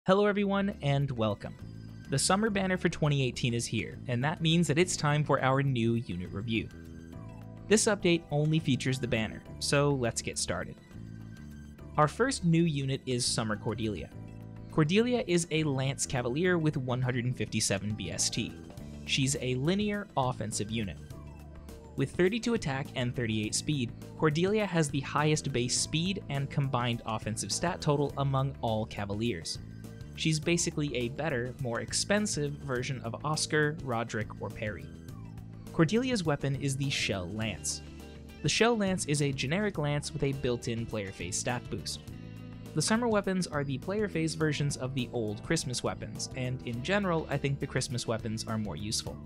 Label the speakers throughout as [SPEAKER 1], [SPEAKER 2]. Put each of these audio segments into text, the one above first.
[SPEAKER 1] Hello everyone, and welcome. The summer banner for 2018 is here, and that means that it's time for our new unit review. This update only features the banner, so let's get started. Our first new unit is Summer Cordelia. Cordelia is a Lance Cavalier with 157 BST. She's a linear offensive unit. With 32 attack and 38 speed, Cordelia has the highest base speed and combined offensive stat total among all Cavaliers. She's basically a better, more expensive version of Oscar, Roderick, or Perry. Cordelia's weapon is the Shell Lance. The Shell Lance is a generic lance with a built-in player phase stat boost. The summer weapons are the player phase versions of the old Christmas weapons, and in general, I think the Christmas weapons are more useful.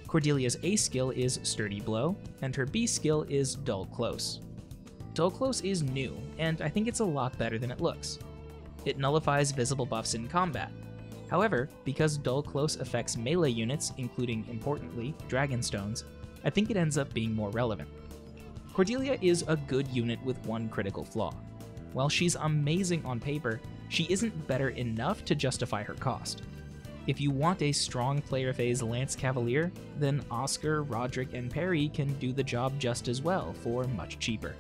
[SPEAKER 1] Cordelia's A skill is Sturdy Blow, and her B skill is Dull Close. Dull Close is new, and I think it's a lot better than it looks. It nullifies visible buffs in combat. However, because Dull Close affects melee units, including, importantly, Dragonstones, I think it ends up being more relevant. Cordelia is a good unit with one critical flaw. While she's amazing on paper, she isn't better enough to justify her cost. If you want a strong player phase Lance Cavalier, then Oscar, Roderick, and Perry can do the job just as well for much cheaper.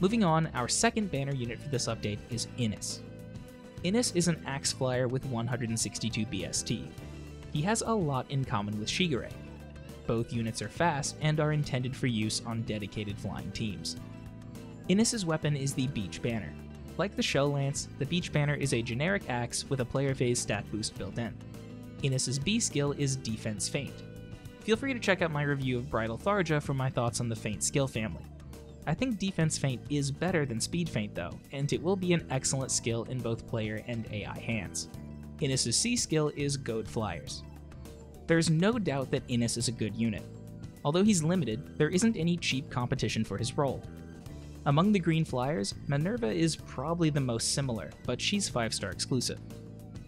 [SPEAKER 1] Moving on, our second banner unit for this update is Ennis. Ennis is an axe flyer with 162 BST. He has a lot in common with Shigure. Both units are fast and are intended for use on dedicated flying teams. Ennis's weapon is the Beach Banner. Like the Shell Lance, the Beach Banner is a generic axe with a player phase stat boost built in. Ennis's B skill is Defense Feint. Feel free to check out my review of Bridal Tharja for my thoughts on the Feint skill family. I think Defense Feint is better than Speed Feint though, and it will be an excellent skill in both player and AI hands. Ennis's C skill is Goad Flyers. There's no doubt that Ennis is a good unit. Although he's limited, there isn't any cheap competition for his role. Among the green flyers, Minerva is probably the most similar, but she's 5-star exclusive.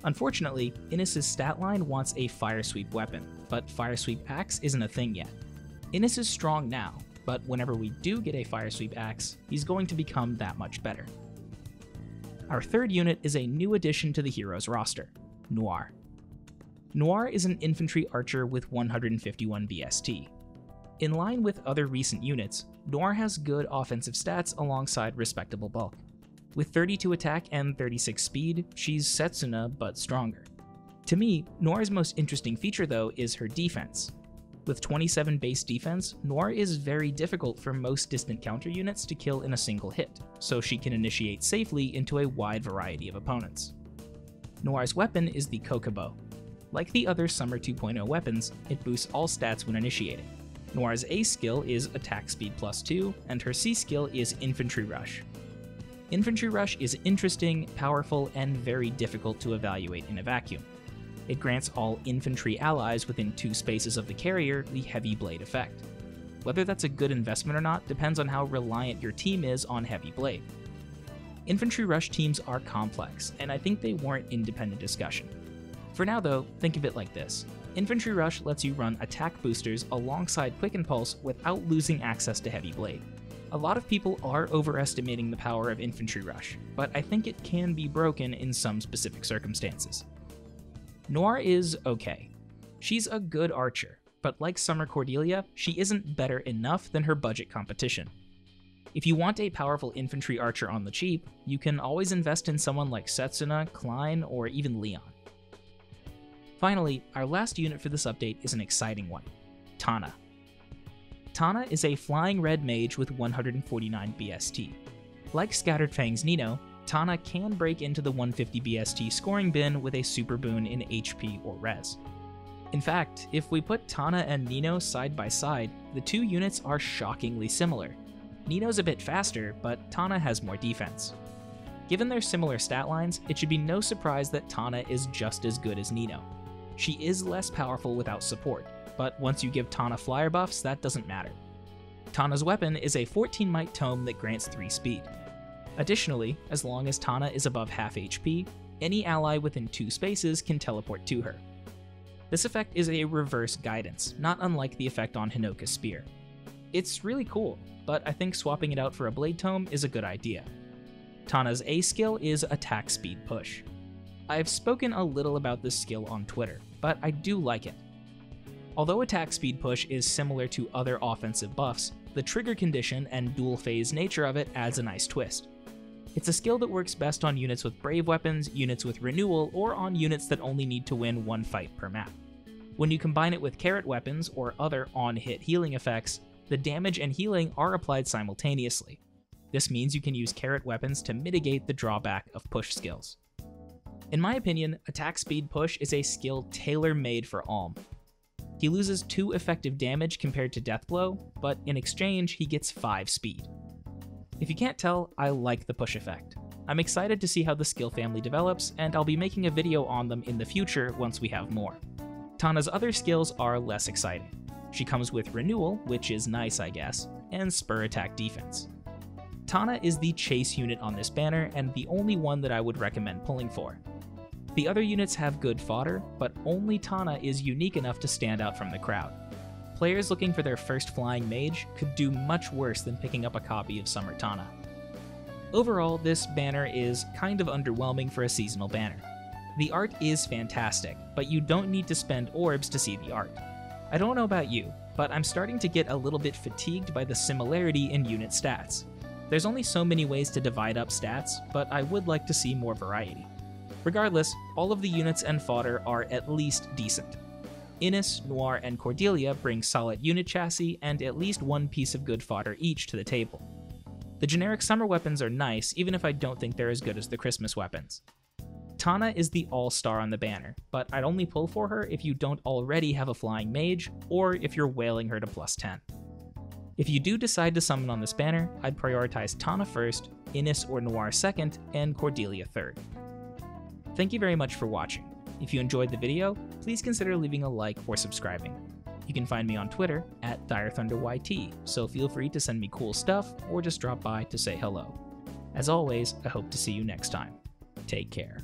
[SPEAKER 1] Unfortunately, Ennis's stat line wants a Fire Sweep weapon, but Fire Sweep Axe isn't a thing yet. Ennis is strong now, but whenever we do get a Fire Sweep Axe, he's going to become that much better. Our third unit is a new addition to the heroes roster, Noir. Noir is an infantry archer with 151 BST. In line with other recent units, Noir has good offensive stats alongside respectable bulk. With 32 attack and 36 speed, she's Setsuna but stronger. To me, Noir's most interesting feature though is her defense. With 27 base defense, Noir is very difficult for most distant counter units to kill in a single hit, so she can initiate safely into a wide variety of opponents. Noir's weapon is the Kokobo. Like the other Summer 2.0 weapons, it boosts all stats when initiating. Noir's A skill is Attack Speed +2, and her C skill is Infantry Rush. Infantry Rush is interesting, powerful, and very difficult to evaluate in a vacuum. It grants all infantry allies within 2 spaces of the carrier the Heavy Blade effect. Whether that's a good investment or not depends on how reliant your team is on Heavy Blade. Infantry Rush teams are complex, and I think they warrant independent discussion. For now though, think of it like this. Infantry Rush lets you run attack boosters alongside Quick Impulse without losing access to Heavy Blade. A lot of people are overestimating the power of Infantry Rush, but I think it can be broken in some specific circumstances. Noir is okay. She's a good archer, but like Summer Cordelia, she isn't better enough than her budget competition. If you want a powerful infantry archer on the cheap, you can always invest in someone like Setsuna, Klein, or even Leon. Finally, our last unit for this update is an exciting one, Tana. Tana is a flying red mage with 149 BST. Like Scattered Fang's Nino, Tana can break into the 150 BST scoring bin with a super boon in HP or res. In fact, if we put Tana and Nino side by side, the two units are shockingly similar. Nino's a bit faster, but Tana has more defense. Given their similar stat lines, it should be no surprise that Tana is just as good as Nino. She is less powerful without support, but once you give Tana flyer buffs, that doesn't matter. Tana's weapon is a 14 might tome that grants 3 speed. Additionally, as long as Tana is above half HP, any ally within 2 spaces can teleport to her. This effect is a reverse guidance, not unlike the effect on Hinoka's spear. It's really cool, but I think swapping it out for a blade tome is a good idea. Tana's A skill is Attack Speed Push. I've spoken a little about this skill on Twitter, but I do like it. Although Attack Speed Push is similar to other offensive buffs, the trigger condition and dual phase nature of it adds a nice twist. It's a skill that works best on units with Brave weapons, units with Renewal, or on units that only need to win one fight per map. When you combine it with Carrot weapons or other on-hit healing effects, the damage and healing are applied simultaneously. This means you can use Carrot weapons to mitigate the drawback of push skills. In my opinion, Attack Speed Push is a skill tailor-made for Alm. He loses 2 effective damage compared to Death Blow, but in exchange he gets 5 speed. If you can't tell, I like the push effect. I'm excited to see how the skill family develops, and I'll be making a video on them in the future once we have more. Tana's other skills are less exciting. She comes with Renewal, which is nice I guess, and Spur Attack Defense. Tana is the chase unit on this banner, and the only one that I would recommend pulling for. The other units have good fodder, but only Tana is unique enough to stand out from the crowd. Players looking for their first flying mage could do much worse than picking up a copy of Summer Tana. Overall, this banner is kind of underwhelming for a seasonal banner. The art is fantastic, but you don't need to spend orbs to see the art. I don't know about you, but I'm starting to get a little bit fatigued by the similarity in unit stats. There's only so many ways to divide up stats, but I would like to see more variety. Regardless, all of the units and fodder are at least decent. Ennis, Noir, and Cordelia bring solid unit chassis and at least one piece of good fodder each to the table. The generic summer weapons are nice, even if I don't think they're as good as the Christmas weapons. Tana is the all-star on the banner, but I'd only pull for her if you don't already have a flying mage, or if you're whaling her to +10. If you do decide to summon on this banner, I'd prioritize Tana first, Ennis or Noir second, and Cordelia third. Thank you very much for watching. If you enjoyed the video, please consider leaving a like or subscribing. You can find me on Twitter at DireThunderYT, so feel free to send me cool stuff or just drop by to say hello. As always, I hope to see you next time. Take care.